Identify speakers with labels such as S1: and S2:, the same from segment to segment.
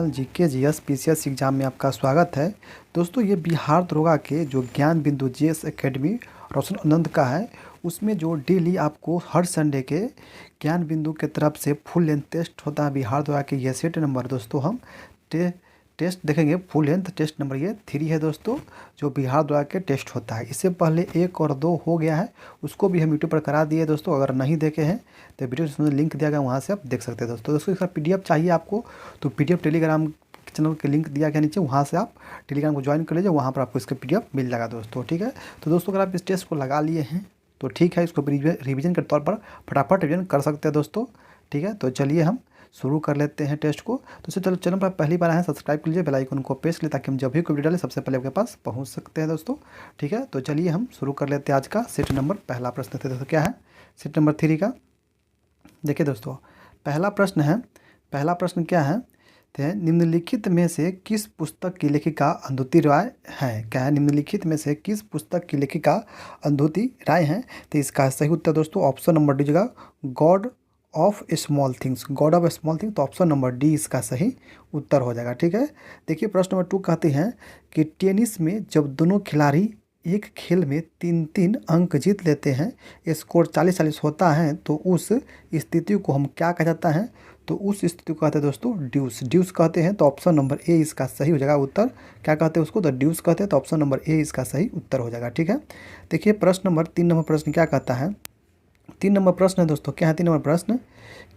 S1: Channel GK GS PCS exam में आपका स्वागत है। दोस्तों, ये बिहार दरोगा के जो ज्ञान बिंदु जीएस एकेडमी रोशन आनंद का है, उसमें जो डेली आपको हर संडे के ज्ञान बिंदु के तरफ से फुल लेंथ टेस्ट होता है बिहार दरोगा के। ये सेट नंबर दोस्तों हम टेस्ट देखेंगे। फुल लेंथ टेस्ट नंबर ये 3 है दोस्तों, जो बिहार द्वारा के टेस्ट होता है। इससे पहले 1 और 2 हो गया है, उसको भी हम यूट्यूब पर करा दिए दोस्तों। अगर नहीं देखे हैं तो वीडियो में लिंक दिया गया, वहाँ से आप देख सकते हैं दोस्तों। इसका पीडीएफ चाहिए आपको तो पीडीएफ टेलीग्राम चैनल के लिंक दिया गया नीचे, वहाँ से आप टेलीग्राम को ज्वाइन कर लीजिए, वहाँ पर आपको इसका पीडीएफ मिल जाएगा दोस्तों। ठीक है, तो दोस्तों अगर आप इस टेस्ट को लगा लिए हैं तो ठीक है, इसको रिवीजन के तौर पर फटाफट रिवीजन कर सकते हैं दोस्तों। ठीक है, तो चलिए हम शुरू कर लेते हैं टेस्ट को। तो चलो चैनल पर पहली बार आए हैं, सब्सक्राइब कर लीजिए, बेल आइकन को प्रेस कीजिए, ताकि हम जब भी कोई वीडियो डालें सबसे पहले आपके पास पहुंच सकते हैं दोस्तों। ठीक है, तो चलिए हम शुरू कर लेते हैं आज का सेट नंबर। पहला प्रश्न थे दोस्तों, क्या है सेट नंबर 3 का। देखिए दोस्तों, पहला प्रश्न क्या है, तो निम्नलिखित में से किस पुस्तक की लेखिका अरुंधति राय है। क्या है, निम्नलिखित में से किस पुस्तक की लेखिका अरुंधति राय हैं। तो इसका सही उत्तर दोस्तों ऑप्शन नंबर डी जगह God of small things, God of small things. तो ऑप्शन नंबर डी इसका सही उत्तर हो जाएगा। ठीक है, देखिए प्रश्न नंबर 2 कहते हैं कि टेनिस में जब दोनों खिलाड़ी एक खेल में 3-3 अंक जीत लेते हैं, स्कोर 40-40 होता है, तो उस स्थिति को हम क्या कहा जाता है। तो उस स्थिति को कहते हैं दोस्तों ड्यूस कहते हैं। तो ऑप्शन नंबर ए इसका सही हो जाएगा उत्तर। क्या कहते हैं उसको, तो ड्यूस कहते हैं। तो ऑप्शन नंबर ए इसका सही उत्तर हो जाएगा। ठीक है, देखिए प्रश्न नंबर 3 नंबर प्रश्न क्या कहता है। 3 नंबर प्रश्न है दोस्तों, क्या है 3 नंबर प्रश्न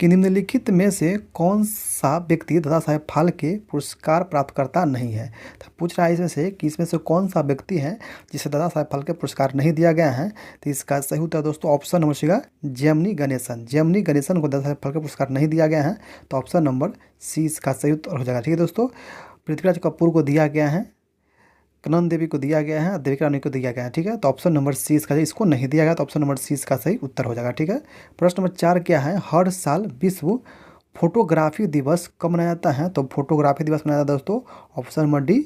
S1: कि निम्नलिखित में से कौन सा व्यक्ति दादा साहेब फाल्के पुरस्कार प्राप्तकर्ता नहीं है। तो पूछ रहा है इसमें से कि इसमें से कौन सा व्यक्ति है जिसे दादा साहेब फाल्के पुरस्कार नहीं दिया गया है। तो इसका सही उत्तर दोस्तों option number C Gemini Ganesan को दादा साहेब फाल्के पुरस्कार नहीं दिया गया है। तो ऑप्शन नंबर सी इसका सही उत्तर हो जाएगा। ठीक है दोस्तों, पृथ्वीराज कपूर को दिया गया है, कनन देवी को दिया गया है, देविका रानी को दिया गया है। ठीक है, तो ऑप्शन नंबर सी इसका, इसको नहीं दिया गया, तो ऑप्शन नंबर सी इसका सही उत्तर हो जाएगा। ठीक है, प्रश्न नंबर 4 क्या है, हर साल विश्व फोटोग्राफी दिवस कब मनाया जाता है। तो फोटोग्राफी दिवस मनाया जाता है दोस्तों ऑप्शन नंबर डी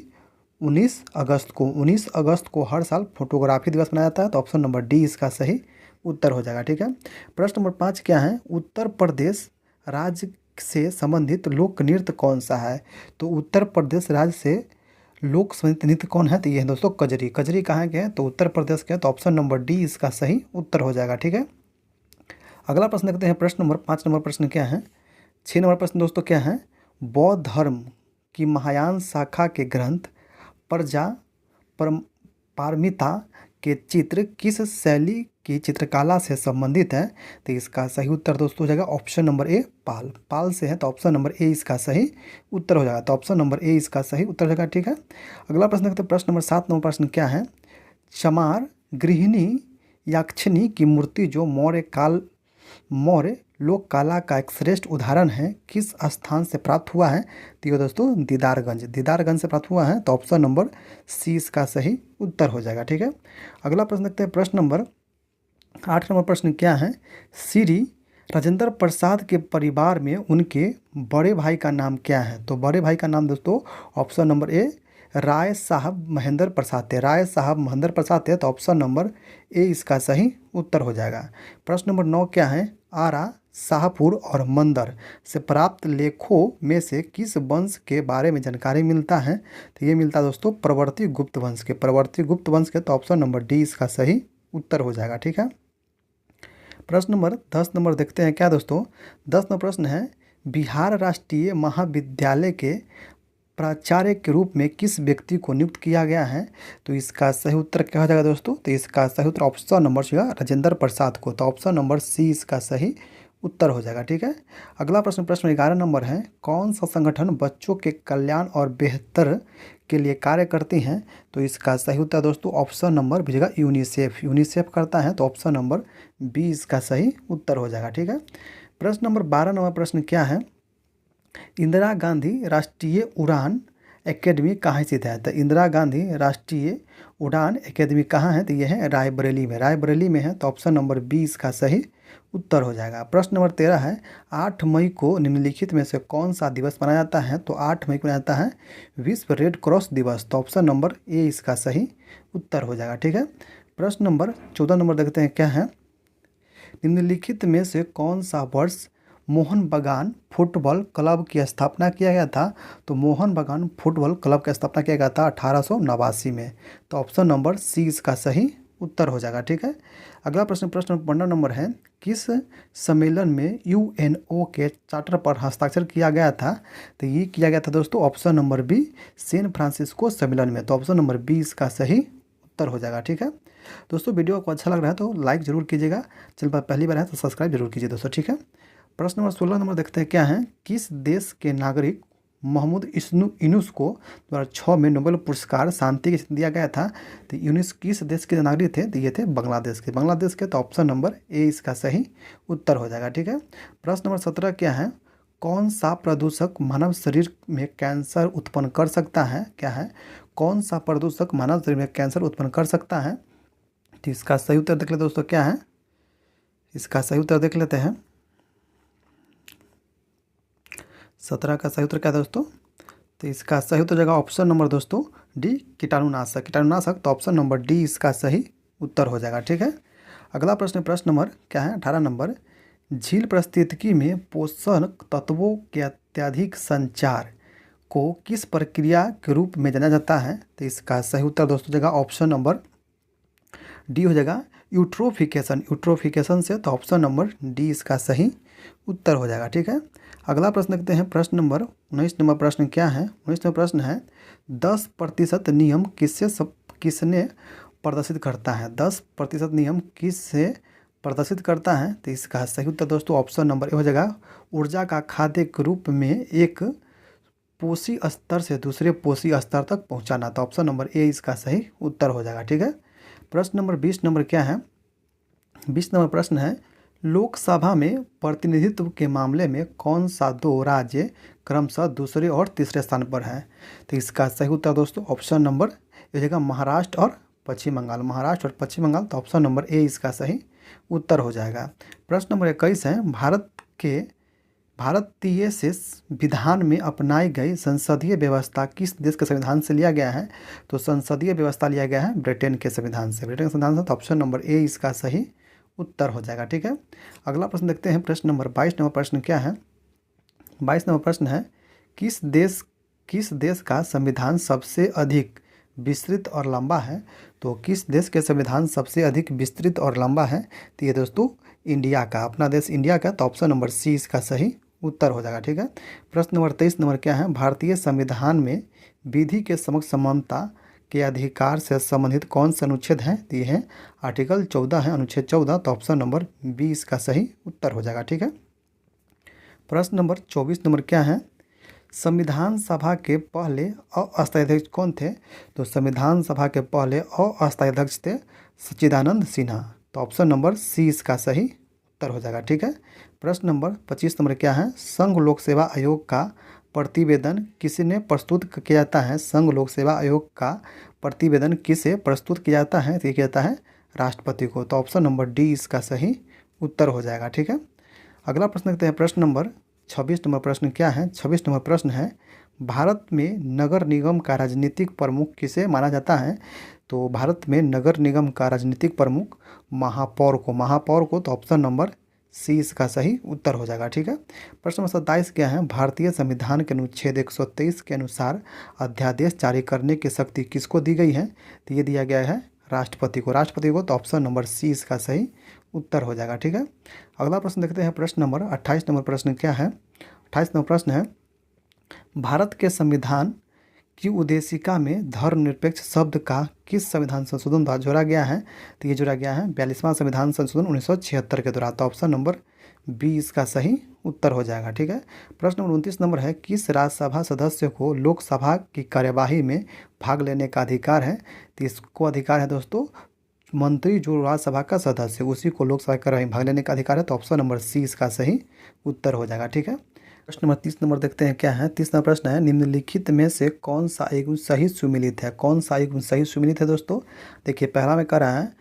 S1: 19 अगस्त को। 19 अगस्त को हर साल फोटोग्राफी दिवस मनाया जाता है। तो ऑप्शन नंबर डी इसका सही उत्तर हो जाएगा। ठीक है, प्रश्न नंबर 5 क्या है, उत्तर प्रदेश राज्य से संबंधित लोक नृत्य कौन सा है। तो उत्तर प्रदेश राज्य से लोक संगीत नृत्य कौन है। तो ये है दोस्तों कजरी कहाँ के हैं, तो उत्तर प्रदेश के हैं। तो ऑप्शन नंबर डी इसका सही उत्तर हो जाएगा। ठीक है, अगला प्रश्न देखते हैं। प्रश्न नंबर 5 नंबर प्रश्न क्या है। 6 नंबर प्रश्न दोस्तों क्या है, बौद्ध धर्म की महायान शाखा के ग्रंथ पारमिता के चित्र किस शैली की चित्रकला से संबंधित है। तो इसका सही उत्तर दोस्तों हो जाएगा ऑप्शन नंबर ए पाल से है। तो ऑप्शन नंबर ए इसका सही उत्तर हो जाएगा। तो ऑप्शन नंबर ए इसका सही उत्तर हो जाएगा। ठीक है, अगला प्रश्न देखते हैं। प्रश्न नंबर 7 नंबर प्रश्न क्या है, चमार गृहिणी याक्षिणी की मूर्ति जो मौर्य लोक कला का एक श्रेष्ठ उदाहरण है, किस स्थान से प्राप्त हुआ है। तो ये दोस्तों दीदारगंज से प्राप्त हुआ है। तो ऑप्शन नंबर सी इसका सही उत्तर हो जाएगा। ठीक है, अगला प्रश्न देखते हैं। प्रश्न नंबर 8 नंबर प्रश्न क्या है, श्री राजेंद्र प्रसाद के परिवार में उनके बड़े भाई का नाम क्या है। तो बड़े भाई का नाम दोस्तों ऑप्शन नंबर ए राय साहब महेंद्र प्रसाद है। तो ऑप्शन नंबर ए इसका सही उत्तर हो जाएगा। प्रश्न नंबर 9 क्या है, आरा शाहपुर और मंदर से प्राप्त लेखों में से किस वंश के बारे में जानकारी मिलता है। तो ये मिलता है दोस्तों प्रवर्ती गुप्त वंश के। तो ऑप्शन नंबर डी इसका सही उत्तर हो जाएगा। ठीक है, प्रश्न नंबर 10 नंबर देखते हैं क्या दोस्तों। 10 नंबर प्रश्न है, बिहार राष्ट्रीय महाविद्यालय के प्राचार्य के रूप में किस व्यक्ति को नियुक्त किया गया है। तो इसका सही उत्तर क्या हो जाएगा दोस्तों। तो इसका सही उत्तर ऑप्शन नंबर सी राजेंद्र प्रसाद को। तो ऑप्शन नंबर सी इसका सही उत्तर हो जाएगा। ठीक है, अगला प्रश्न 11 नंबर है, कौन सा संगठन बच्चों के कल्याण और बेहतर के लिए कार्य करती हैं। तो इसका सही उत्तर दोस्तों ऑप्शन नंबर बी जगह यूनिसेफ करता है। तो ऑप्शन नंबर बी इसका सही उत्तर हो जाएगा। ठीक है, प्रश्न नंबर 12 नंबर प्रश्न क्या है, इंदिरा गांधी राष्ट्रीय उड़ान एकेडमी कहाँ स्थित है। तो इंदिरा गांधी राष्ट्रीय उड़ान एकेडमी कहाँ है। तो ये है रायबरेली में है। तो ऑप्शन नंबर बी इसका सही उत्तर हो जाएगा। प्रश्न नंबर 13 है, 8 मई को निम्नलिखित में से कौन सा दिवस मनाया जाता है। तो 8 मई को मनाया जाता है विश्व रेड क्रॉस दिवस। तो ऑप्शन नंबर ए इसका सही उत्तर हो जाएगा। ठीक है, प्रश्न नंबर 14 नंबर देखते हैं क्या है, निम्नलिखित में से कौन सा वर्ष मोहन बागान फुटबॉल क्लब की स्थापना किया गया था? तो मोहन बागान फुटबॉल क्लब की स्थापना किया गया था 1889 में। तो ऑप्शन नंबर सी इसका सही उत्तर हो जाएगा। ठीक है। अगला प्रश्न प्रश्न 15 नंबर है, किस सम्मेलन में यूएनओ के चार्टर पर हस्ताक्षर किया गया था? तो ये किया गया था दोस्तों option number B, San Francisco सम्मेलन में। तो ऑप्शन नंबर बी इसका सही उत्तर हो जाएगा। ठीक है दोस्तों, वीडियो आपको अच्छा लग रहा है तो लाइक जरूर कीजिएगा, चैनल पर पहली बार है तो सब्सक्राइब जरूर कीजिए दोस्तों। ठीक है। प्रश्न नंबर 16 नंबर देखते हैं क्या है, किस देश के नागरिक मोहम्मद यूनुस को 2006 में नोबेल पुरस्कार शांति के दिया गया था? तो यूनुस किस देश के नागरिक थे? तो ये थे बांग्लादेश के। बांग्लादेश के, तो ऑप्शन नंबर ए इसका सही उत्तर हो जाएगा। ठीक है। प्रश्न नंबर 17 क्या है, कौन सा प्रदूषक मानव शरीर में कैंसर उत्पन्न कर सकता है? क्या है, कौन सा प्रदूषक मानव शरीर में कैंसर उत्पन्न कर सकता है? तो इसका सही उत्तर देख लेते दोस्तों, क्या है इसका सही उत्तर देख लेते हैं। 17 का सही उत्तर क्या है दोस्तों? तो इसका सही उत्तर जाएगा ऑप्शन नंबर दोस्तों डी, कीटाणुनाशक। कीटाणुनाशक, तो ऑप्शन नंबर डी इसका सही उत्तर हो जाएगा। ठीक है। अगला प्रश्न प्रश्न नंबर क्या है 18 नंबर, झील पारिस्थितिकी में पोषक तत्वों के अत्यधिक संचार को किस प्रक्रिया के रूप में जाना जाता है? तो इसका सही उत्तर दोस्तों जाएगा ऑप्शन नंबर डी हो जाएगा, यूट्रोफिकेशन। यूट्रोफिकेशन से, तो ऑप्शन नंबर डी इसका सही उत्तर हो जाएगा। ठीक है। अगला प्रश्न देखते हैं प्रश्न नंबर 19 नंबर प्रश्न क्या है, 19 नंबर प्रश्न है, 10% नियम किसने प्रदर्शित करता है? 10% नियम किससे प्रदर्शित करता है? तो इसका सही उत्तर दोस्तों ऑप्शन नंबर ए हो जाएगा, ऊर्जा का खाद्य के रूप में एक पोषी स्तर से दूसरे पोषी स्तर तक पहुंचाना। तो ऑप्शन नंबर ए इसका सही उत्तर हो जाएगा। ठीक है। प्रश्न नंबर 20 नंबर क्या है, 20 नंबर प्रश्न है, लोकसभा में प्रतिनिधित्व के मामले में कौन सा दो राज्य क्रमशः दूसरे और तीसरे स्थान पर है? तो इसका सही उत्तर दोस्तों ऑप्शन नंबर ए हो जाएगा, महाराष्ट्र और पश्चिम बंगाल। महाराष्ट्र और पश्चिम बंगाल, तो ऑप्शन नंबर ए इसका सही उत्तर हो जाएगा। प्रश्न नंबर 21 है, भारतीय से विधान में अपनाई गई संसदीय व्यवस्था किस देश के संविधान से लिया गया है? तो संसदीय व्यवस्था लिया गया है ब्रिटेन के संविधान से। ब्रिटेन के संविधान से, तो ऑप्शन नंबर ए इसका सही उत्तर हो जाएगा। ठीक है। अगला प्रश्न देखते हैं प्रश्न नंबर 22 नंबर प्रश्न क्या है, 22 नंबर प्रश्न है, किस देश का संविधान सबसे अधिक विस्तृत और लंबा है? तो किस देश के संविधान सबसे अधिक विस्तृत और लंबा है? तो ये दोस्तों इंडिया का, अपना देश इंडिया का। तो ऑप्शन नंबर सी इसका सही उत्तर हो जाएगा। ठीक है। प्रश्न नंबर 23 नंबर क्या है, भारतीय संविधान में विधि के समक्ष समानता के अधिकार से संबंधित कौन सा अनुच्छेद है? तो ये है आर्टिकल 14 है, अनुच्छेद 14। तो ऑप्शन नंबर बी इसका सही उत्तर हो जाएगा। ठीक है। प्रश्न नंबर 24 नंबर क्या है, संविधान सभा के पहले अस्थायी अध्यक्ष कौन थे? तो संविधान सभा के पहले अस्थायी अध्यक्ष थे सच्चिदानंद सिन्हा। तो ऑप्शन नंबर सी इसका सही उत्तर हो जाएगा। ठीक है। प्रश्न नंबर 25 नंबर क्या है, संघ लोक सेवा आयोग का प्रतिवेदन किसने प्रस्तुत किया जाता है? संघ लोक सेवा आयोग का प्रतिवेदन किसे प्रस्तुत किया जाता है? तो ये किया जाता है राष्ट्रपति को। तो ऑप्शन नंबर डी इसका सही उत्तर हो जाएगा। ठीक है। अगला प्रश्न देखते हैं प्रश्न नंबर 26 नंबर प्रश्न क्या है, 26 नंबर प्रश्न है, भारत में नगर निगम का राजनीतिक प्रमुख किसे माना जाता है? तो भारत में नगर निगम का राजनीतिक प्रमुख महापौर को। तो ऑप्शन नंबर सी इसका सही उत्तर हो जाएगा। ठीक है। प्रश्न नंबर 27 क्या है, भारतीय संविधान के अनुच्छेद 123 के अनुसार अध्यादेश जारी करने की शक्ति किसको दी गई है? तो ये दिया गया है राष्ट्रपति को। तो ऑप्शन नंबर सी इसका सही उत्तर हो जाएगा। ठीक है। अगला प्रश्न देखते हैं प्रश्न नंबर 28 नंबर प्रश्न क्या है, 28 नंबर प्रश्न है, भारत के संविधान की उद्देशिका में धर्मनिरपेक्ष शब्द का किस संविधान संशोधन द्वारा जोड़ा गया है? तो ये जोड़ा गया है 42वां संविधान संशोधन 1976 के द्वारा। तो ऑप्शन नंबर बी इसका सही उत्तर हो जाएगा। ठीक है। प्रश्न नंबर 29 नंबर है, किस राज्यसभा सदस्य को लोकसभा की कार्यवाही में भाग लेने का अधिकार है? तो इसको अधिकार है दोस्तों मंत्री, जो राज्यसभा का सदस्य उसी को लोकसभा की कार्यवाही में भाग लेने का अधिकार है। तो ऑप्शन नंबर सी इसका सही उत्तर हो जाएगा। ठीक है। प्रश्न नंबर 30 नंबर देखते हैं क्या है, 30 नंबर प्रश्न है, निम्नलिखित में से कौन सा एक सही सुमिलित है? कौन सा एक सही सुमिलित है दोस्तों? देखिए पहला में कह रहा है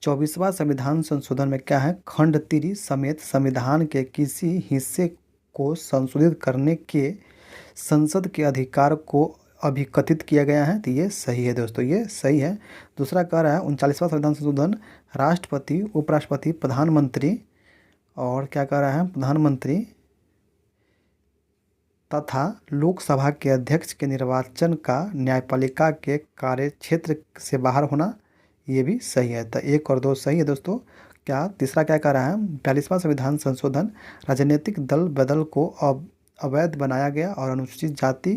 S1: 24वां संविधान संशोधन में क्या है, खंड 3 समेत संविधान के किसी हिस्से को संशोधित करने के संसद के अधिकार को अभिकथित किया गया है। तो ये सही है दोस्तों, ये सही है। दूसरा कह रहा है 39वां संविधान संशोधन राष्ट्रपति, उपराष्ट्रपति, प्रधानमंत्री और क्या कह रहा है प्रधानमंत्री तथा लोकसभा के अध्यक्ष के निर्वाचन का न्यायपालिका के कार्य क्षेत्र से बाहर होना, ये भी सही है। तो 1 और 2 सही है दोस्तों। क्या तीसरा क्या कह रहा है, 42वां संविधान संशोधन राजनीतिक दल बदल को अवैध बनाया गया और अनुसूचित जाति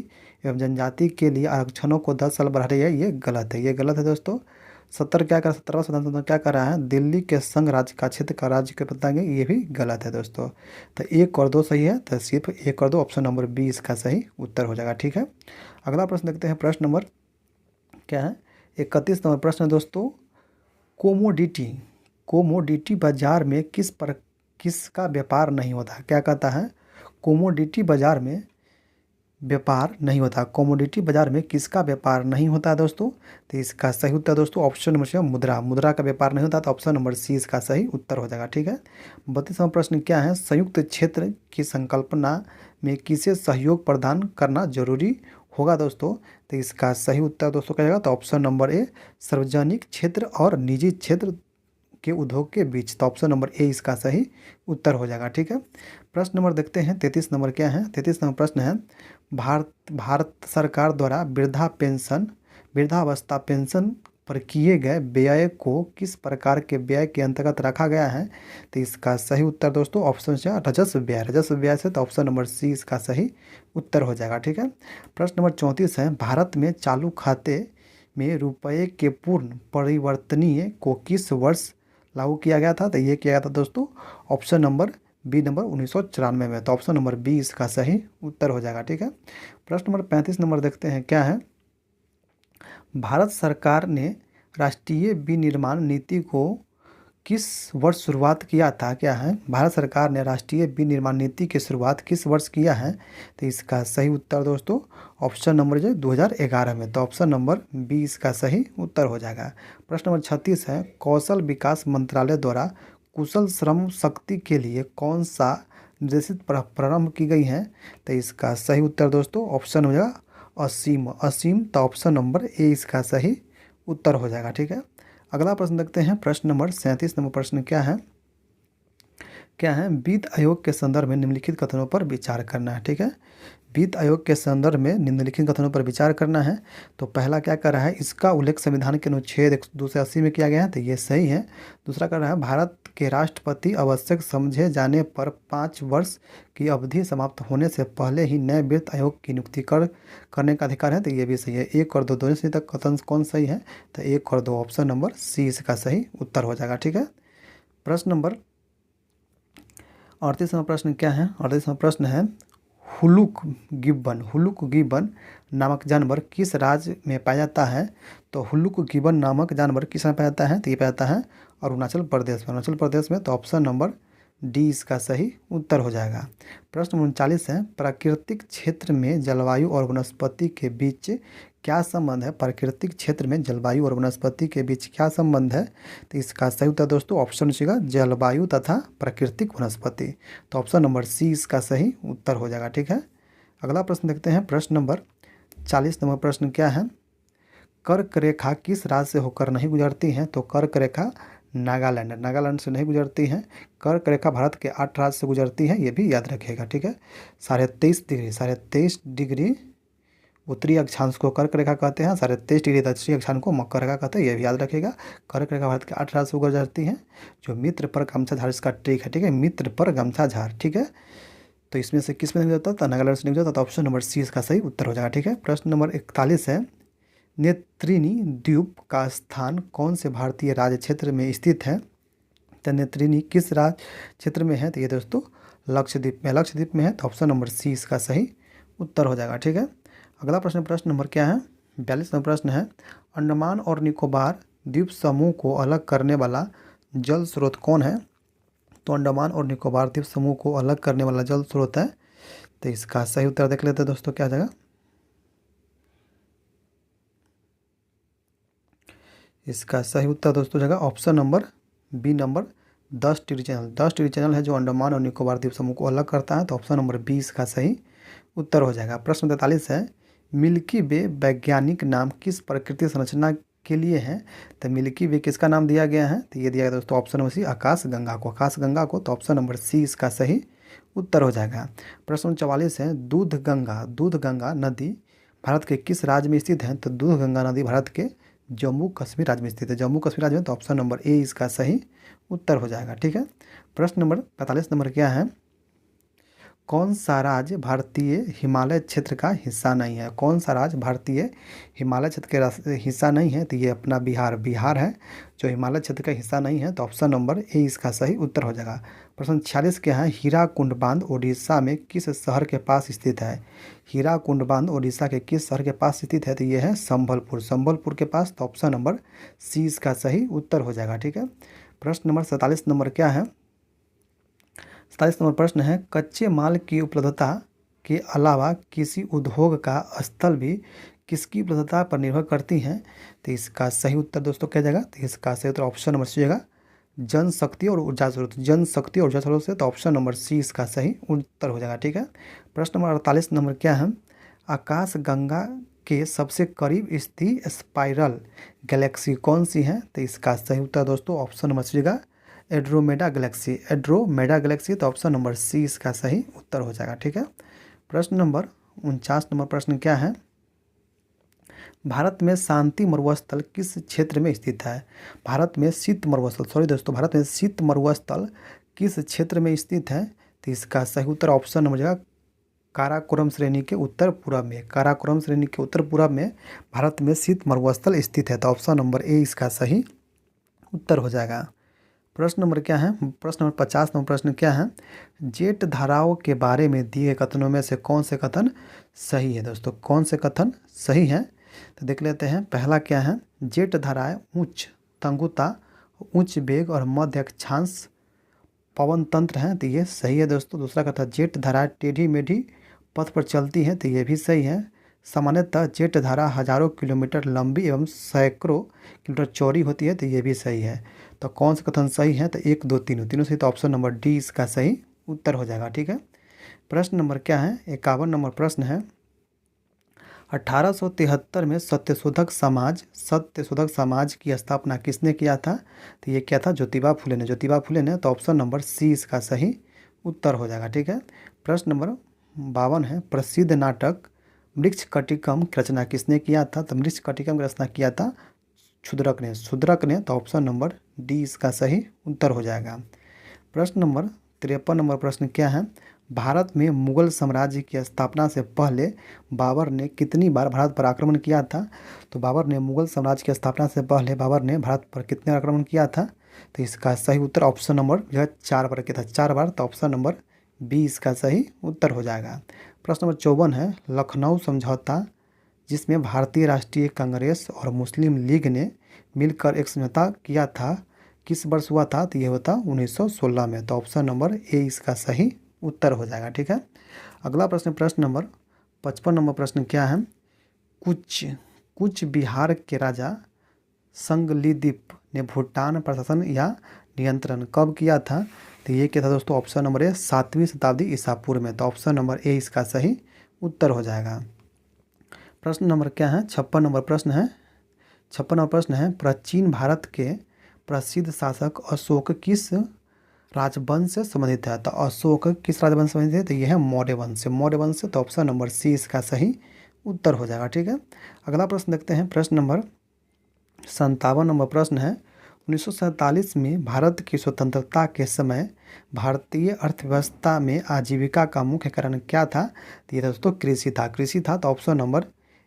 S1: एवं जनजाति के लिए आरक्षणों को 10 साल बढ़ा रही है, ये गलत है, ये गलत है दोस्तों। 17वां संविधान संशोधन क्या कर रहा है, दिल्ली के संघ राज्य का क्षेत्र का राज्य के बताएंगे, ये भी गलत है दोस्तों। तो 1 और 2 सही है, तो सिर्फ 1 और 2 ऑप्शन नंबर 20 का सही उत्तर हो जाएगा। ठीक है, अगला प्रश्न देखते हैं। प्रश्न नंबर क्या है, 31 नंबर प्रश्न है दोस्तों। कोमोडिटी बाजार में किसका व्यापार नहीं होता। क्या कहता है, कोमोडिटी बाजार में व्यापार नहीं होता। कोमोडिटी बाजार में किसका व्यापार नहीं होता दोस्तों। तो इसका सही उत्तर दोस्तों ऑप्शन नंबर सी, मुद्रा का व्यापार नहीं होता। तो ऑप्शन नंबर सी इसका सही उत्तर हो जाएगा। ठीक है, 32वां प्रश्न क्या है, संयुक्त क्षेत्र की संकल्पना में किसे सहयोग प्रदान करना जरूरी होगा दोस्तों। तो इसका सही उत्तर दोस्तों क्या जाएगा, तो ऑप्शन नंबर ए, सार्वजनिक क्षेत्र और निजी क्षेत्र के उद्योग के बीच। तो ऑप्शन नंबर ए इसका सही उत्तर हो जाएगा। ठीक है, प्रश्न नंबर देखते हैं। 33 नंबर क्या है, 33 नंबर प्रश्न है, भारत सरकार द्वारा वृद्धावस्था पेंशन पर किए गए व्यय को किस प्रकार के व्यय के अंतर्गत रखा गया है। तो इसका सही उत्तर दोस्तों ऑप्शन से राजस्व व्यय से। तो ऑप्शन नंबर सी इसका सही उत्तर हो जाएगा। ठीक है, प्रश्न नंबर 34 है, भारत में चालू खाते में रुपये के पूर्ण परिवर्तनीय को किस वर्ष लागू किया गया था। तो ये किया गया था दोस्तों ऑप्शन नंबर बी, नंबर 1994 में। तो ऑप्शन नंबर बी इसका सही उत्तर हो जाएगा। ठीक है, प्रश्न नंबर 35 नंबर देखते हैं। क्या है, भारत सरकार ने राष्ट्रीय विनिर्माण नीति को किस वर्ष शुरुआत किया था। क्या है, भारत सरकार ने राष्ट्रीय विनिर्माण नीति की शुरुआत किस वर्ष किया है। तो इसका सही उत्तर दोस्तों ऑप्शन नंबर जो 2011 में। तो ऑप्शन नंबर बी इसका सही उत्तर हो जाएगा। प्रश्न नंबर 36 है, कौशल विकास मंत्रालय द्वारा कुशल श्रम शक्ति के लिए कौन सा निर्देशित प्रारंभ की गई है। तो इसका सही उत्तर दोस्तों ऑप्शन हो जाएगा असीम। तो ऑप्शन नंबर ए इसका सही उत्तर हो जाएगा। ठीक है, अगला प्रश्न देखते हैं। प्रश्न नंबर 37 नंबर प्रश्न क्या है, वित्त आयोग के संदर्भ में निम्नलिखित कथनों पर विचार करना है। ठीक है, वित्त आयोग के संदर्भ में निम्नलिखित कथनों पर विचार करना है। तो पहला क्या कर रहा है, इसका उल्लेख संविधान के अनुच्छेद 280 में किया गया है। तो ये सही है। दूसरा कर रहा है, भारत के राष्ट्रपति आवश्यक समझे जाने पर 5 वर्ष की अवधि समाप्त होने से पहले ही नए वित्त आयोग की नियुक्ति करने का अधिकार है। तो ये भी सही है। 1 और 2 दोनों से तक कथन कौन सही है। तो 1 और 2 ऑप्शन नंबर सी इसका सही उत्तर हो जाएगा। ठीक है, प्रश्न नंबर 38वां प्रश्न क्या है, 38वां प्रश्न है, हुलुक गिब्बन नामक जानवर किस राज्य में पाया जाता है। तो हुलुक गिब्बन नामक जानवर किस में पाया जाता है। तो ये पाया जाता है अरुणाचल प्रदेश में। तो ऑप्शन नंबर डी इसका सही उत्तर हो जाएगा। प्रश्न 39 है, प्राकृतिक क्षेत्र में जलवायु और वनस्पति के बीच क्या संबंध है। प्राकृतिक क्षेत्र में जलवायु और वनस्पति के बीच क्या संबंध है। तो इसका सही उत्तर दोस्तों ऑप्शन सी का जलवायु तथा प्राकृतिक वनस्पति। तो ऑप्शन नंबर सी इसका सही उत्तर हो जाएगा। ठीक है, अगला प्रश्न देखते हैं। प्रश्न नंबर 40 नंबर प्रश्न क्या है, कर्क रेखा किस राज्य से होकर नहीं गुजरती है। तो कर्क रेखा नागालैंड से नहीं गुजरती है। कर्क रेखा भारत के 8 राज्य से गुजरती है, ये भी याद रखिएगा। ठीक है, 23.5 डिग्री उत्तरी अक्षांश को कर्क रेखा कहते हैं, 23.5 डिग्री दक्षिणी अक्षांश को मकर रेखा कहते हैं, ये भी याद रखिएगा। कर्क रेखा भारत के 8 राज्य से गुजरती है। जो मित्र पर गमछा झाड़ इसका ट्रिक है। ठीक है, मित्र पर गमछा झाड़। ठीक है, तो इसमें से किस में नहीं गुजरता। तो नागालैंड से नहीं गुजरता। तो ऑप्शन नंबर सी इसका सही उत्तर हो जाएगा। ठीक है, प्रश्न नंबर 41 है, नेत्रिनी द्वीप का स्थान कौन से भारतीय राज्य क्षेत्र में स्थित है। तो नेत्रिनी किस राज्य क्षेत्र में है। तो ये दोस्तों लक्षद्वीप में है। तो ऑप्शन नंबर सी इसका सही उत्तर हो जाएगा। ठीक है, अगला प्रश्न नंबर क्या है, 42 नंबर प्रश्न है, अंडमान और निकोबार द्वीप समूह को अलग करने वाला जल स्रोत कौन है। तो अंडमान और निकोबार द्वीप समूह को अलग करने वाला जल स्रोत है। तो इसका सही उत्तर देख लेते हैं दोस्तों क्या जाएगा। इसका सही उत्तर दोस्तों जगह option number B, number 10 degree channel है जो अंडमान और निकोबार द्वीप समूह को अलग करता है। तो ऑप्शन नंबर 20 का सही उत्तर हो जाएगा। प्रश्न 43 है, मिल्की वे वैज्ञानिक नाम किस प्रकृति संरचना के लिए है। तो मिल्की वे किसका नाम दिया गया है। तो ये दिया गया दोस्तों ऑप्शन नंबर सी आकाश गंगा को। तो ऑप्शन नंबर सी इसका सही उत्तर हो जाएगा। प्रश्न नंबर 44 है, दूध गंगा नदी भारत के किस राज्य में स्थित है? तो दूध गंगा नदी भारत के जम्मू कश्मीर राज्य में स्थित है। जम्मू कश्मीर राज्य में, तो ऑप्शन नंबर ए इसका सही उत्तर हो जाएगा। ठीक है। प्रश्न नंबर 45 नंबर क्या है, कौन सा राज्य भारतीय हिमालय क्षेत्र का हिस्सा नहीं है? कौन सा राज्य भारतीय हिमालय क्षेत्र के हिस्सा नहीं है? तो ये अपना बिहार है जो हिमालय क्षेत्र का हिस्सा नहीं है। तो ऑप्शन नंबर ए इसका सही उत्तर हो जाएगा। प्रश्न 46 क्या है, हीराकुंड बांध ओडिशा में किस शहर के पास स्थित है? हीराकुंड बांध ओडिशा के किस शहर के पास स्थित है? तो ये है संबलपुर के पास। तो ऑप्शन नंबर सी इसका सही उत्तर हो जाएगा। ठीक है। प्रश्न नंबर 47 नंबर क्या है, 47 नंबर प्रश्न है, कच्चे माल की उपलब्धता के अलावा किसी उद्योग का स्थल भी किसकी उपलब्धता पर निर्भर करती हैं? तो इसका सही उत्तर दोस्तों क्या जाएगा? तो इसका सही उत्तर ऑप्शन नंबर सी जाएगा, जनशक्ति और ऊर्जा स्रोत। जनशक्ति और ऊर्जा स्रोत से, तो ऑप्शन नंबर सी इसका सही उत्तर हो जाएगा। ठीक है। प्रश्न नंबर 48 नंबर क्या है, आकाश गंगा के सबसे करीब स्थित स्पाइरल गैलेक्सी कौन सी है? तो इसका सही उत्तर दोस्तों ऑप्शन नंबर सी जाएगा, एड्रोमेडा गैलेक्सी। तो ऑप्शन नंबर सी इसका सही उत्तर हो जाएगा। ठीक है। प्रश्न नंबर 49 नंबर प्रश्न क्या है, भारत में शांति मरुस्थल किस क्षेत्र में स्थित है? भारत में शीत मरुस्थल किस क्षेत्र में स्थित है? तो इसका सही उत्तर ऑप्शन नंबर जाएगा, काराकोरम श्रेणी के उत्तर पूर्व में भारत में शीत मरुस्थल स्थित है। तो ऑप्शन नंबर ए इसका सही उत्तर हो जाएगा। प्रश्न नंबर क्या है, प्रश्न नंबर 50 नंबर प्रश्न क्या है, जेट धाराओं के बारे में दिए कथनों में से कौन से कथन सही है? दोस्तों कौन से कथन सही है? तो देख लेते हैं। पहला क्या है, जेट धाराएं उच्च तंगुता, उच्च वेग और मध्य अक्षांश पवन तंत्र हैं। तो ये सही है दोस्तों। दूसरा कथन, जेट धाराएं टेढ़ी मेढ़ी पथ पर चलती हैं। तो ये भी सही है। सामान्यतः जेट धारा हजारों किलोमीटर लंबी एवं सैकड़ों किलोमीटर चौड़ी होती है। तो ये भी सही है। तो कौन सा कथन सही है? तो 1 2 तीनों सही। तो ऑप्शन नंबर डी इसका सही उत्तर हो जाएगा। ठीक है। प्रश्न नंबर क्या है, 51 नंबर प्रश्न है, 1873 में सत्यशोधक समाज की स्थापना किसने किया था? तो ये क्या था, ज्योतिबा फुले ने। तो ऑप्शन नंबर सी इसका सही उत्तर हो जाएगा। ठीक है। प्रश्न नंबर 52 है, प्रसिद्ध नाटक मृच्छकटिकम की रचना किसने किया था? तो मृच्छकटिकम की रचना किया था शूद्रक ने। तो ऑप्शन नंबर डी इसका सही उत्तर हो जाएगा। प्रश्न नंबर 53 नंबर प्रश्न क्या है, भारत में मुगल साम्राज्य की स्थापना से पहले बाबर ने कितनी बार भारत पर आक्रमण किया था? तो बाबर ने मुगल साम्राज्य की स्थापना से पहले बाबर ने भारत पर कितने आक्रमण किया था? तो इसका सही उत्तर ऑप्शन नंबर जो है 4 बार किया था, 4 बार। तो ऑप्शन नंबर बी इसका सही उत्तर हो जाएगा। प्रश्न नंबर 54 है, लखनऊ समझौता जिसमें भारतीय राष्ट्रीय कांग्रेस और मुस्लिम लीग ने मिलकर एक समझौता किया था, किस वर्ष हुआ था? तो ये होता 1916 में। तो ऑप्शन नंबर ए इसका सही उत्तर हो जाएगा। ठीक है। अगला प्रश्न नंबर 55 नंबर प्रश्न क्या है, कुछ बिहार के राजा संगलीदीप ने भूटान प्रशासन या नियंत्रण कब किया था? तो ये क्या था दोस्तों, ऑप्शन नंबर ए 7वीं शताब्दी ईसा पूर्व में। तो ऑप्शन नंबर ए इसका सही उत्तर हो जाएगा। प्रश्न नंबर क्या है, 56 नंबर प्रश्न है, प्राचीन भारत के प्रसिद्ध शासक अशोक किस राजवंश से संबंधित है? तो अशोक किस राजवंश से संबंधित है? तो यह है मौर्य वंश से। तो ऑप्शन नंबर सी इसका सही उत्तर हो जाएगा। ठीक है। अगला प्रश्न देखते हैं। प्रश्न नंबर 57 नंबर प्रश्न है, 1947 में भारत की स्वतंत्रता के समय भारतीय अर्थव्यवस्था में आजीविका का मुख्य कारण क्या था? तो ये दोस्तों कृषि था। तो ऑप्शन नंबर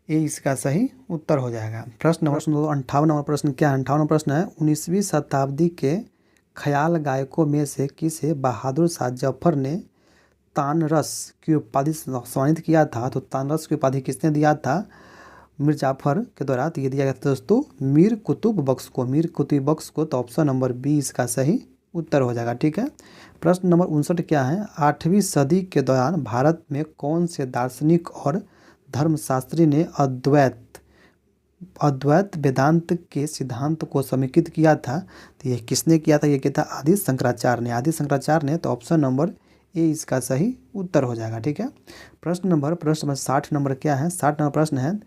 S1: ए इसका सही उत्तर हो जाएगा। प्रश्न नंबर 58 नंबर प्रश्न क्या है, 58 प्रश्न है, 19वीं शताब्दी के ख्याल गायकों में से किसे बहादुर शाह जफर ने तानरस की उपाधि सम्मानित किया था? तो तानरस की उपाधि किसने दिया था मीर जाफर के द्वारा? तो ये दिया गया था दोस्तों मीर कुतुब बख्श को। तो ऑप्शन नंबर बी इसका सही उत्तर हो जाएगा। ठीक है। प्रश्न नंबर 59 क्या है, 8वीं सदी के दौरान भारत में कौन से दार्शनिक और धर्मशास्त्री ने अद्वैत वेदांत के सिद्धांत को समेकित किया था? तो ये किसने किया था? ये किया था आदि शंकराचार्य ने। तो ऑप्शन नंबर ए इसका सही उत्तर हो जाएगा। ठीक है। प्रश्न नंबर 60 नंबर क्या है, 60 नंबर प्रश्न है,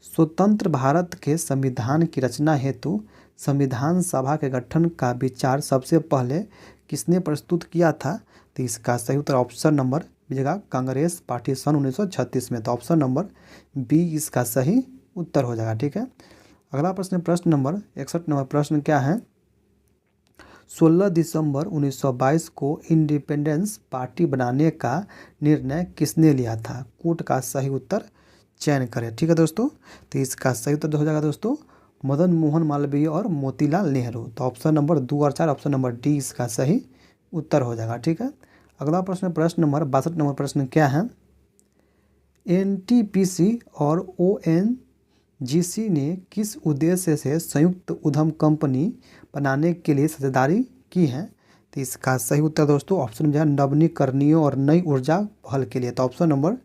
S1: स्वतंत्र भारत के संविधान की रचना हेतु संविधान सभा के गठन का विचार सबसे पहले किसने प्रस्तुत किया था? तो इसका सही उत्तर ऑप्शन नंबर बी जगह कांग्रेस पार्टी सन 1936 में। तो ऑप्शन नंबर बी इसका सही उत्तर हो जाएगा। ठीक है, अगला प्रश्न, प्रश्न नंबर 61 नंबर प्रश्न क्या है? 16 दिसंबर 1922 को इंडिपेंडेंस पार्टी बनाने का निर्णय किसने लिया था? कोट का सही उत्तर चयन करें। ठीक है दोस्तों, तो इसका सही उत्तर हो जाएगा दोस्तों मदन मोहन मालवीय और मोतीलाल नेहरू। तो ऑप्शन नंबर 2 और 4, ऑप्शन नंबर डी इसका सही उत्तर हो जाएगा। ठीक है, अगला प्रश्न, प्रश्न नंबर 62 नंबर प्रश्न क्या है? एनटीपीसी और ओएनजीसी ने किस उद्देश्य से संयुक्त उद्यम कंपनी बनाने के लिए साझेदारी की है? तो इसका सही उत्तर दोस्तों ऑप्शन जो है नवीनीकरणीय और नई ऊर्जा पहल के लिए। तो ऑप्शन नंबर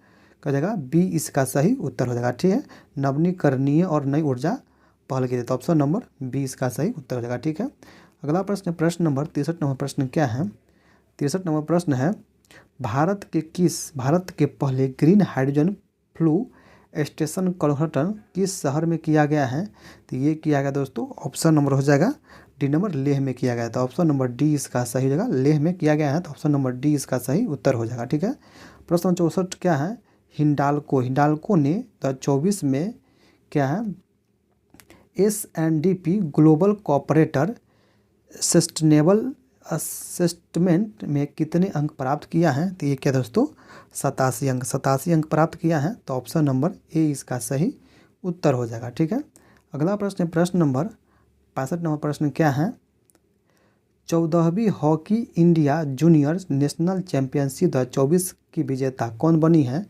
S1: का जगह बी इसका सही उत्तर हो जाएगा। ठीक है, नवीनीकरणीय और नई ऊर्जा पहल के लिए। तो ऑप्शन नंबर बी इसका सही उत्तर हो जाएगा। ठीक है, अगला प्रश्न, प्रश्न नंबर 63 नंबर प्रश्न क्या है? 63 नंबर प्रश्न है भारत के पहले ग्रीन हाइड्रोजन फ्लू स्टेशन का उद्घाटन किस शहर में किया गया है? तो ये किया गया दोस्तों ऑप्शन नंबर हो जाएगा डी नंबर लेह में किया गया। तो ऑप्शन नंबर डी इसका सही हो जाएगा, लेह में किया गया है। तो ऑप्शन नंबर डी इसका सही उत्तर हो जाएगा। ठीक है, प्रश्न 64 क्या है? हिंडाल्को ने 2024 में क्या है SNDP global corporator sustainable assessment में कितने अंक प्राप्त किया है? तो ये क्या दोस्तों 87 अंक प्राप्त किया है। तो ऑप्शन नंबर ए इसका सही उत्तर हो जाएगा। ठीक है, अगला प्रश्न, प्रश्न नंबर 65 नंबर प्रश्न क्या है? 14वीं hockey India junior national championship 2024 की विजेता कौन बनी है?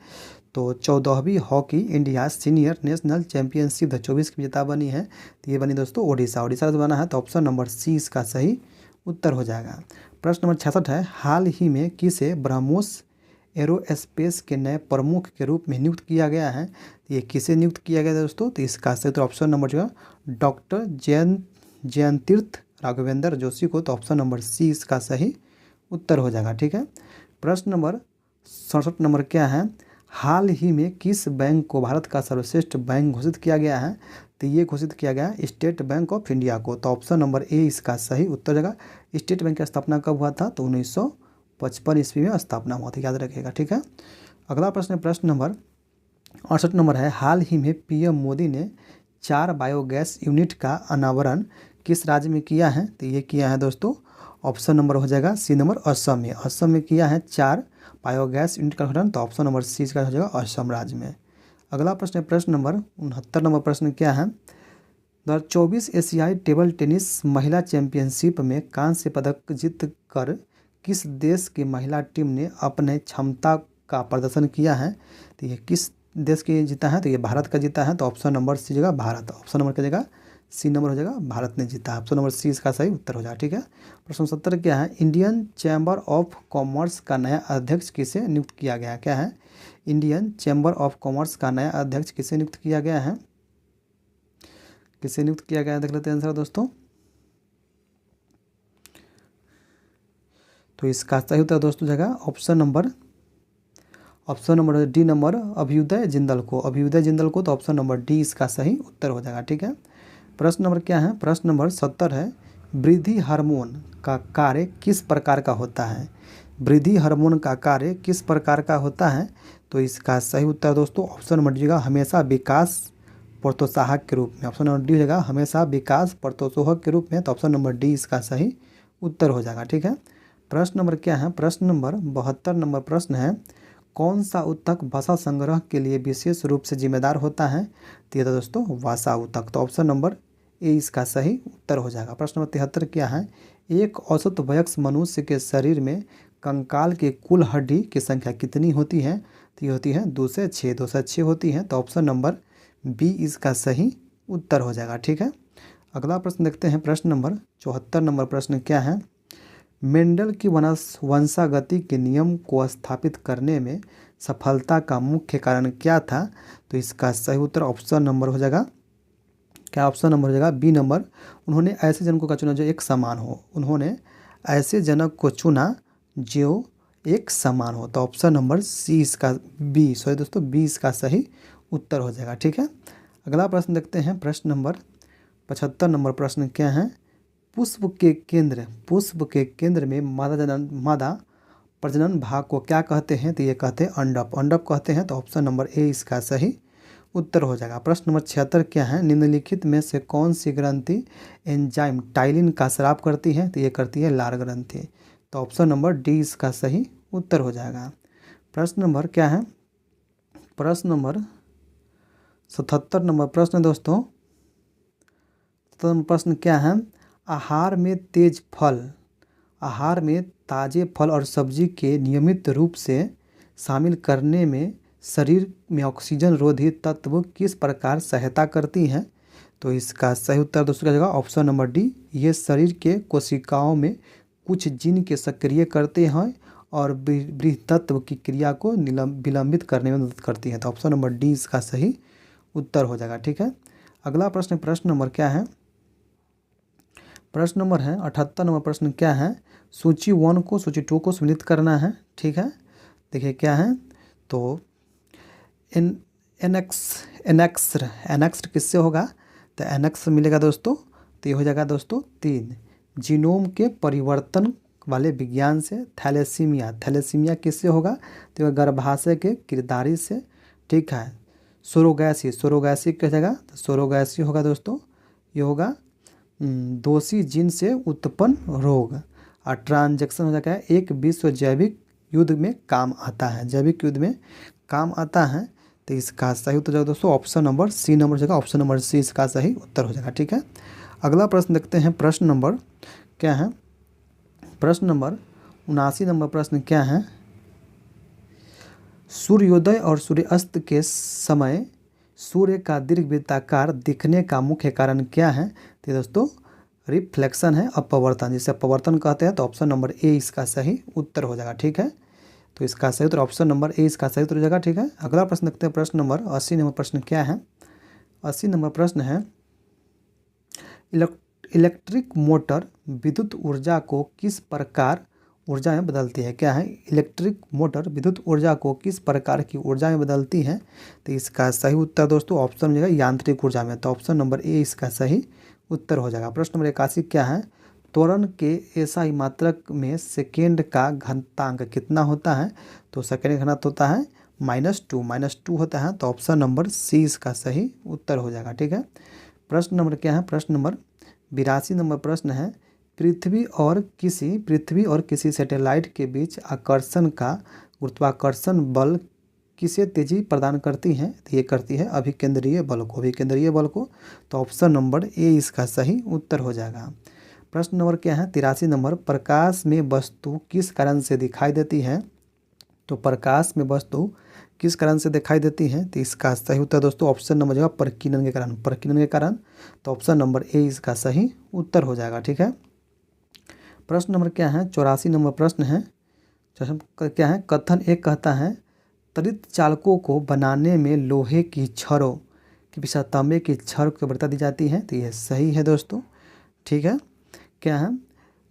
S1: तो 14वीं hockey India senior national championship 2024 की विजेता बनी है। तो ये बनी दोस्तों ओडिशा से बना है। तो ऑप्शन नंबर सी इसका सही उत्तर हो जाएगा। प्रश्न नंबर 66 है हाल ही में किसे ब्रह्मोस एरोस्पेस के नए प्रमुख के रूप में नियुक्त किया गया है? ये किसे नियुक्त किया गया दोस्तों? तो इसका सही उत्तर ऑप्शन नंबर जो है डॉक्टर जयंतीर्थ राघवेंद्र जोशी को। तो ऑप्शन नंबर सी इसका सही उत्तर हो जाएगा। ठीक है, प्रश्न नंबर 67 नंबर क्या है? हाल ही में किस बैंक को भारत का सर्वश्रेष्ठ बैंक घोषित किया गया है? तो ये घोषित किया गया स्टेट बैंक ऑफ इंडिया को। तो ऑप्शन नंबर ए इसका सही उत्तर हो जाएगा। स्टेट बैंक की स्थापना कब हुआ था? तो 1955 ईस्वी में स्थापना हुआ था, याद रखिएगा। ठीक है, अगला प्रश्न, प्रश्न नंबर 68 नंबर है हाल ही में पीएम मोदी ने 4 बायोगैस यूनिट का अनावरण किस राज्य में किया है? तो ये किया है दोस्तों ऑप्शन नंबर हो जाएगा सी नंबर असम में। असम में किया है 4 बायोगैस यूनिट का उद्घाटन। तो ऑप्शन नंबर सी इसका हो जाएगा असम राज्य में। अगला प्रश्न है प्रश्न नंबर 69 नंबर प्रश्न क्या है? 2024 एशियाई टेबल टेनिस महिला चैंपियनशिप में कांस्य पदक जीत कर किस देश की महिला टीम ने अपने क्षमता का प्रदर्शन किया है? तो ये किस देश की जीता है? तो ये भारत का जीता है। तो ऑप्शन नंबर सी जगह भारत, ऑप्शन नंबर की जगह सी नंबर हो जाएगा भारत ने जीता। ऑप्शन नंबर सी इसका सही उत्तर हो जाएगा। ठीक है, प्रश्न 70 क्या है? इंडियन चैम्बर ऑफ कॉमर्स का नया अध्यक्ष किसे नियुक्त किया गया? क्या है? इंडियन चैम्बर ऑफ कॉमर्स का नया अध्यक्ष किसे नियुक्त किया गया है? किसे नियुक्त किया गया है देख लेते हैं आंसर दोस्तों। तो इसका सही उत्तर दोस्तों जगह option number D number Abhyuday Jindal को। तो ऑप्शन नंबर डी इसका सही उत्तर हो जाएगा। ठीक है, प्रश्न नंबर क्या है? प्रश्न नंबर 70 है वृद्धि हार्मोन का कार्य किस प्रकार का होता है? वृद्धि हार्मोन का कार्य किस प्रकार का होता है? तो इसका सही उत्तर दोस्तों ऑप्शन नंबर डी हमेशा विकास प्रोत्साहक के रूप में। ऑप्शन नंबर डी होगा हमेशा विकास प्रोत्साहक के रूप में। तो ऑप्शन नंबर डी इसका सही उत्तर हो जाएगा। ठीक है, प्रश्न नंबर क्या है? प्रश्न नंबर 72 नंबर प्रश्न है कौन सा ऊतक वसा संग्रह के लिए विशेष रूप से जिम्मेदार होता है? तो ये दोस्तों वसा ऊतक। तो ऑप्शन नंबर ए इसका सही उत्तर हो जाएगा। प्रश्न नंबर 73 क्या है? एक औसत वयस्क मनुष्य के शरीर में कंकाल की कुल हड्डी की संख्या कितनी होती है? तो ये होती है 206 होती है। तो ऑप्शन नंबर बी इसका सही उत्तर हो जाएगा। ठीक है, अगला प्रश्न देखते हैं। प्रश्न नंबर 74 नंबर प्रश्न क्या है? मेंडल की वंशागति के नियम को स्थापित करने में सफलता का मुख्य कारण क्या था? तो इसका सही उत्तर ऑप्शन नंबर हो जाएगा क्या? ऑप्शन नंबर हो जाएगा बी नंबर। उन्होंने ऐसे जनकों का चुना जो एक समान हो। उन्होंने ऐसे जनक को चुना जो एक समान हो। तो ऑप्शन नंबर सी इसका बी इसका सही उत्तर हो जाएगा। ठीक है, अगला प्रश्न देखते हैं। प्रश्न नंबर 75 नंबर प्रश्न क्या है? पुष्प के केंद्र में मादा प्रजनन भाग को क्या कहते हैं? तो ये कहते हैं अंडप। अंडप कहते हैं, तो ऑप्शन नंबर ए इसका सही उत्तर हो जाएगा। प्रश्न नंबर 76 क्या है? निम्नलिखित में से कौन सी ग्रंथि एंजाइम टाइलिन का स्राव करती है? तो ये करती है लार ग्रंथि। तो ऑप्शन नंबर डी इसका सही उत्तर हो जाएगा। प्रश्न नंबर क्या है? प्रश्न नंबर 77 नंबर प्रश्न दोस्तों। प्रश्न क्या है? आहार में ताजे फल और सब्जी के नियमित रूप से शामिल करने में शरीर में ऑक्सीजन रोधी तत्व किस प्रकार सहायता करती हैं? तो इसका सही उत्तर दोस्तों क्या होगा? Option number D. ये शरीर के कोशिकाओं में कुछ जीन के सक्रिय करते हैं और बृहत्तत्व की क्रिया को विलंबित करने में मदद करती है। तो ऑप्शन नंबर डी इसका सही उत्तर हो जाएगा। ठीक है, अगला प्रश्न नंबर क्या है? प्रश्न नंबर है 78 नंबर प्रश्न क्या है? सूची 1 को सूची 2 को सम्मिलित करना है। ठीक है, देखिए क्या है? तो एनेक्स्ड किससे होगा? तो एनेक्स मिलेगा दोस्तों, तो ये हो जाएगा दोस्तों 3। जीनोम के परिवर्तन वाले विज्ञान से। थैलेसीमिया किससे होगा? तो गर्भाशय के किरदारी से। ठीक है, सोरोगैसी क्या जाएगा? तो सोरोगैसी होगा दोस्तों, ये होगा दोषी जीन से उत्पन्न रोग। और ट्रांजैक्शन हो जाएगा एक विश्व जैविक युद्ध में काम आता है, जैविक युद्ध में काम आता है। तो इसका सही उत्तर जाएगा दोस्तों ऑप्शन नंबर सी नंबर जगह, ऑप्शन नंबर सी इसका सही उत्तर हो जाएगा। ठीक है, अगला प्रश्न देखते हैं। प्रश्न नंबर क्या है? प्रश्न नंबर 79 नंबर प्रश्न क्या है? सूर्योदय और सूर्यास्त के समय सूर्य का दीर्घवृत्ताकार दिखने का मुख्य कारण क्या है? तो दोस्तों रिफ्लेक्शन है, अपवर्तन, जिसे अपवर्तन कहते हैं। तो ऑप्शन नंबर ए इसका सही उत्तर हो जाएगा। ठीक है, तो इसका सही उत्तर ऑप्शन नंबर ए इसका सही उत्तर हो जाएगा। ठीक है, अगला प्रश्न देखते हैं। प्रश्न नंबर 80 नंबर प्रश्न क्या है? 80 नंबर प्रश्न है इलेक्ट्रिक मोटर विद्युत ऊर्जा को किस प्रकार ऊर्जा में बदलती है? क्या है? इलेक्ट्रिक मोटर विद्युत ऊर्जा को किस प्रकार की ऊर्जा में बदलती है? तो इसका सही उत्तर दोस्तों ऑप्शन मिलेगा यांत्रिक ऊर्जा में। तो ऑप्शन नंबर ए इसका सही उत्तर हो जाएगा। प्रश्न नंबर 81 क्या है? त्वरण के एसआई मात्रक में सेकेंड का घातांक कितना होता है? तो सेकेंड का घातांक होता है -2 होता है। तो ऑप्शन नंबर सी इसका सही उत्तर हो जाएगा। ठीक है, प्रश्न नंबर क्या है? प्रश्न नंबर 82 नंबर प्रश्न है पृथ्वी और किसी सैटेलाइट के बीच आकर्षण का गुरुत्वाकर्षण बल किसे तेजी प्रदान करती है? तो ये करती है अभिकेंद्रीय बल को। तो ऑप्शन नंबर ए इसका सही उत्तर हो जाएगा। प्रश्न नंबर क्या है? 83 नंबर प्रकाश में वस्तु किस कारण से दिखाई देती है? तो प्रकाश में वस्तु किस कारण से दिखाई देती है? तो इसका सही उत्तर दोस्तों ऑप्शन नंबर जो है प्रकीर्णन के कारण। तो ऑप्शन नंबर ए इसका सही उत्तर हो जाएगा। ठीक है, प्रश्न नंबर क्या है? 84 नंबर प्रश्न है क्या है? कथन एक कहता है त्वरित चालकों को बनाने में लोहे की छड़ों के अपेक्षा तांबे की छड़ को वरीयता दी जाती है। तो यह सही है दोस्तों। ठीक है, क्या है?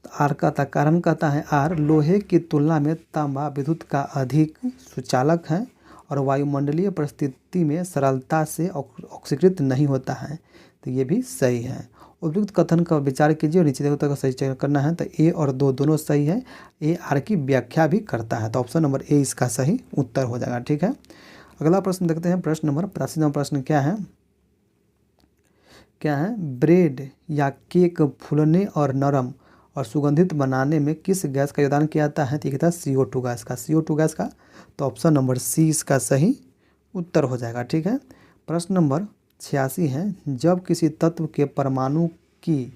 S1: आर का कारण कहता है आर लोहे की तुलना में तांबा विद्युत का अधिक सुचालक है और वायुमंडलीय परिस्थिति में सरलता से ऑक्सीकृत नहीं होता है। तो ये भी सही है। उपयुक्त कथन का विचार कीजिए और नीचे उत्तर का सही चयन करना है। तो ए और दो दोनों सही है। ए आर की व्याख्या भी करता है। तो ऑप्शन नंबर ए इसका सही उत्तर हो जाएगा। ठीक है, अगला प्रश्न देखते हैं। प्रश्न नंबर 85 नंबर प्रश्न क्या है? ब्रेड या केक फूलने और नरम और सुगंधित बनाने में किस गैस का योगदान किया जाता है? तो ये कहता है CO2 गैस का। तो ऑप्शन नंबर सी इसका सही उत्तर हो जाएगा। ठीक है, प्रश्न नंबर 86 है जब किसी तत्व के परमाणु की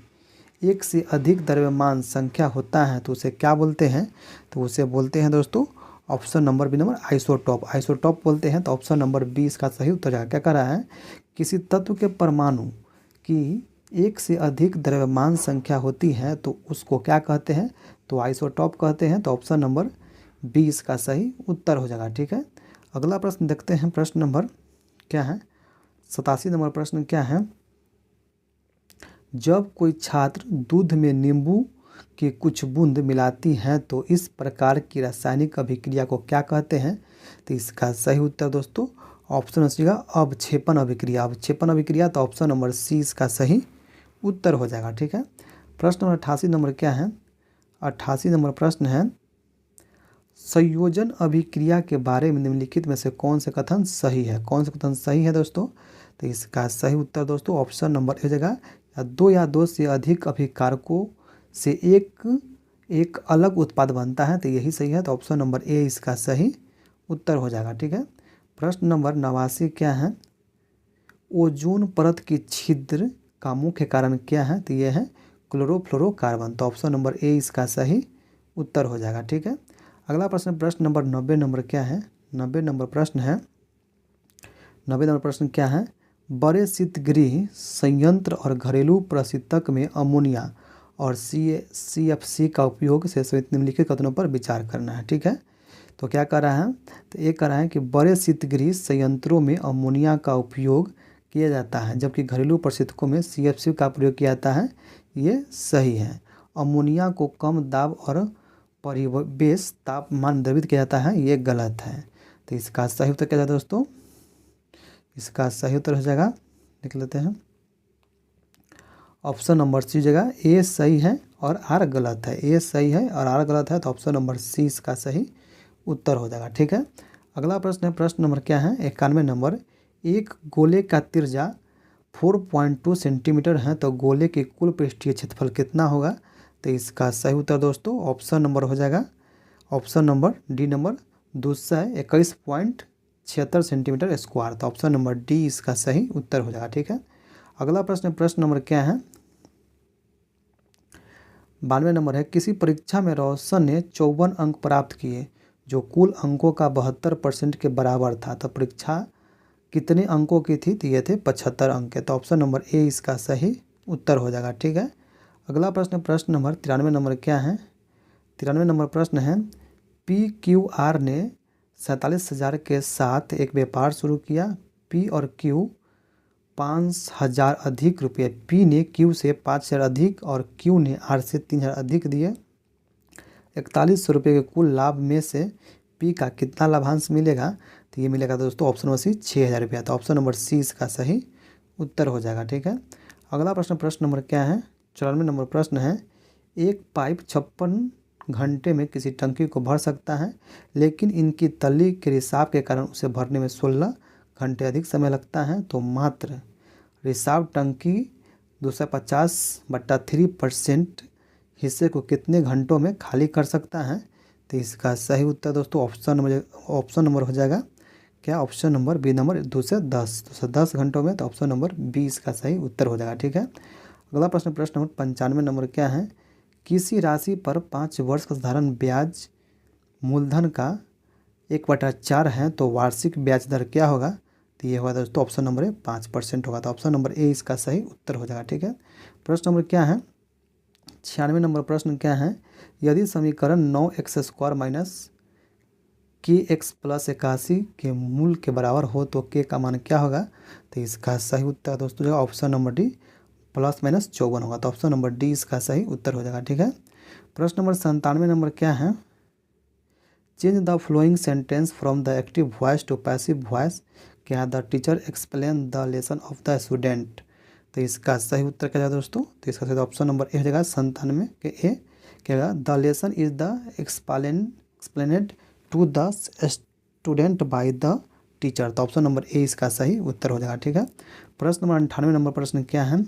S1: एक से अधिक द्रव्यमान संख्या होता है तो उसे क्या बोलते हैं? तो उसे बोलते हैं दोस्तों option number B number isotope बोलते हैं। तो ऑप्शन नंबर बी इसका सही उत्तर जाएगा। क्या कर रहा है? किसी तत्व के परमाणु की एक से अधिक द्रव्यमान संख्या होती है तो उसको क्या कहते हैं? तो आइसोटॉप कहते हैं। तो ऑप्शन नंबर बी इसका सही उत्तर हो जाएगा। ठीक है, अगला प्रश्न देखते हैं। प्रश्न नंबर क्या है? 87 नंबर प्रश्न क्या है? जब कोई छात्र दूध में नींबू की कुछ बूंद मिलाती है तो इस प्रकार की रासायनिक अभिक्रिया को क्या कहते हैं? तो इसका सही उत्तर दोस्तों ऑप्शन हो अवक्षेपण अभिक्रिया। तो ऑप्शन नंबर सी इसका सही उत्तर हो जाएगा। ठीक है, प्रश्न नंबर 88 नंबर क्या है? 88 नंबर प्रश्न है, संयोजन अभिक्रिया के बारे में निम्नलिखित में से कौन से कथन सही है? कौन सा कथन सही है दोस्तों? तो इसका सही उत्तर दोस्तों ऑप्शन नंबर ए जगह, या दो से अधिक अभिकारकों से एक अलग उत्पाद बनता है, तो यही सही है। तो ऑप्शन नंबर ए इसका सही उत्तर हो जाएगा। ठीक है। प्रश्न नंबर 89 क्या है? ओजोन परत की छिद्र का मुख्य कारण क्या है? तो यह है क्लोरोफ्लोरोकार्बन। तो ऑप्शन नंबर ए इसका सही उत्तर हो जाएगा। ठीक है। अगला प्रश्न नंबर 90 नंबर क्या है? 90 नंबर प्रश्न है, 90 नंबर प्रश्न क्या है? बड़े शीतगृह संयंत्र और घरेलू प्रशीतक में अमोनिया और CFC का उपयोग से निम्नलिखित कथनों पर विचार करना है। ठीक है। तो क्या कर रहा है? तो ये कर रहा है कि बड़े शीतगृह संयंत्रों में अमोनिया का उपयोग किया जाता है, जबकि घरेलू प्रशीतकों में CFC का प्रयोग किया जाता है। ये सही है। अमोनिया को कम दाब और परिवेश तापमान द्रवित किया जाता है, ये गलत है। तो इसका सही उत्तर क्या जाता है दोस्तों? इसका सही उत्तर हो जाएगा, लिख लेते हैं, ऑप्शन नंबर सी जगह ए सही है और आर गलत है। ए सही है और आर गलत है, तो ऑप्शन नंबर सी इसका सही उत्तर हो जाएगा। ठीक है। अगला प्रश्न है, प्रश्न नंबर क्या है? 91 नंबर, एक गोले का त्रिज्या 4.2 सेंटीमीटर है, तो गोले के कुल पृष्ठीय क्षेत्रफल कितना होगा? तो इसका सही उत्तर दोस्तों ऑप्शन नंबर हो जाएगा, option number D number 221.76 centimetre square. तो ऑप्शन नंबर डी इसका सही उत्तर हो जाएगा। ठीक है। अगला प्रश्न नंबर क्या है? 92 नंबर है, किसी परीक्षा में रोशन ने 54 अंक प्राप्त किए जो कुल अंकों का 72% के बराबर था। तो परीक्षा कितने अंकों की थी? तो ये थे 75 अंक के। तो ऑप्शन नंबर ए इसका सही उत्तर हो जाएगा। ठीक है। अगला प्रश्न नंबर 93 नंबर क्या है? 93 नंबर प्रश्न है, PQR ने 47,000 के साथ एक व्यापार शुरू किया। P और Q 5,000 अधिक रुपये, P ने Q से 5,000 अधिक और Q ने R से 3,000 अधिक दिए। 4100 रुपये के कुल लाभ में से P का कितना लाभांश मिलेगा? तो ये मिलेगा दोस्तों ऑप्शन नंबर सी 6,000 रुपया। तो ऑप्शन नंबर सी इसका सही उत्तर हो जाएगा। ठीक है। अगला प्रश्न नंबर क्या है? 94 नंबर प्रश्न है, एक पाइप 56 घंटे में किसी टंकी को भर सकता है, लेकिन इनकी तली के रिसाव के कारण उसे भरने में 16 घंटे अधिक समय लगता है। तो मात्र रिसाव टंकी 250/3% हिस्से को कितने घंटों में खाली कर सकता है? तो इसका सही उत्तर दोस्तों ऑप्शन नंबर हो जाएगा क्या? ऑप्शन नंबर बी नंबर 2 से 10 घंटों में। तो ऑप्शन नंबर बी इसका सही उत्तर हो जाएगा। ठीक है। अगला प्रश्न नंबर 95 नंबर क्या है? किसी राशि पर 5 वर्ष का साधारण ब्याज मूलधन का 1/4 है, तो वार्षिक ब्याज दर क्या होगा? तो ये होगा दोस्तों ऑप्शन नंबर 5% होगा। तो ऑप्शन नंबर ए इसका सही उत्तर हो जाएगा। ठीक है। प्रश्न नंबर क्या है? 96 नंबर प्रश्न क्या है? यदि समीकरण 9x² - kx + 81 के मूल के बराबर हो तो k का मान क्या होगा? तो इसका सही उत्तर दोस्तों जो ऑप्शन नंबर डी +-54 होगा। तो ऑप्शन नंबर डी इसका सही उत्तर हो जाएगा। ठीक है। प्रश्न नंबर 97 नंबर क्या है? Change the flowing sentence from the active voice to passive voice. क्या the teacher explain the lesson of the student. तो इसका सही उत्तर क्या जाएगा दोस्तों? तो इसका सही ऑप्शन नंबर ए हो जाएगा 97 के ए। क्या होगा? The lesson is the explained to the student by the teacher. तो ऑप्शन नंबर ए इसका सही उत्तर हो जाएगा। ठीक है। प्रश्न नंबर 98 नंबर प्रश्न क्या है?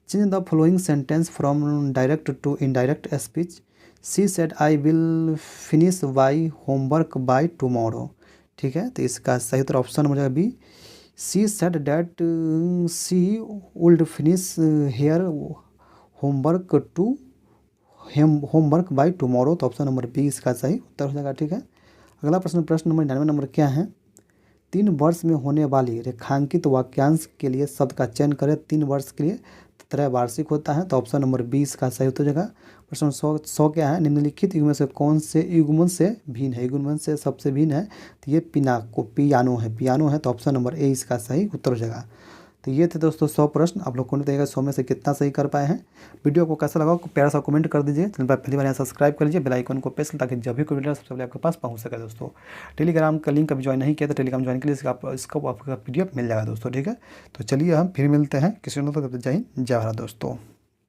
S1: Change the following sentence from direct to indirect speech. She said I will finish my homework by tomorrow. ठीक है। तो इसका सही उत्तर ऑप्शन नंबर जाएगा B. She said that she would finish her homework by tomorrow. तो option number B इसका सही उत्तर हो जाएगा। ठीक है। अगला प्रश्न नंबर 99 नंबर क्या है? 3 वर्ष में होने वाली रेखांकित वाक्यांश के लिए शब्द का चयन करें। 3 वर्ष के लिए त्रैवार्षिक होता है। तो ऑप्शन नंबर 20 का सही उत्तर हो जाएगा। प्रश्न 100 क्या है? निम्नलिखित युग्म से कौन से युग्मन से भिन्न है? युग्मन से सबसे भिन्न है तो ये पियानो है। तो ऑप्शन नंबर ए इसका सही उत्तर हो जाएगा। तो ये थे दोस्तों 100 प्रश्न। आप लोग कौन देगा 100 में से कितना सही कर पाए हैं? वीडियो को कैसा लगा प्यारा सा कमेंट कर दीजिए। चैनल पर पहली बार यहाँ सब्सक्राइब कर लीजिए, बेल आइकन को प्रेस ताकि जब भी कोई वीडियो सबसे पहले आपके पास पहुँच सके। दोस्तों टेलीग्राम का लिंक अभी ज्वाइन नहीं किया तो टेलीग्राम ज्वाइन के लिए इसका आपका PDF मिल जाएगा दोस्तों। ठीक है। तो चलिए हम फिर मिलते हैं किसी जय हिंद जय भारत दोस्तों।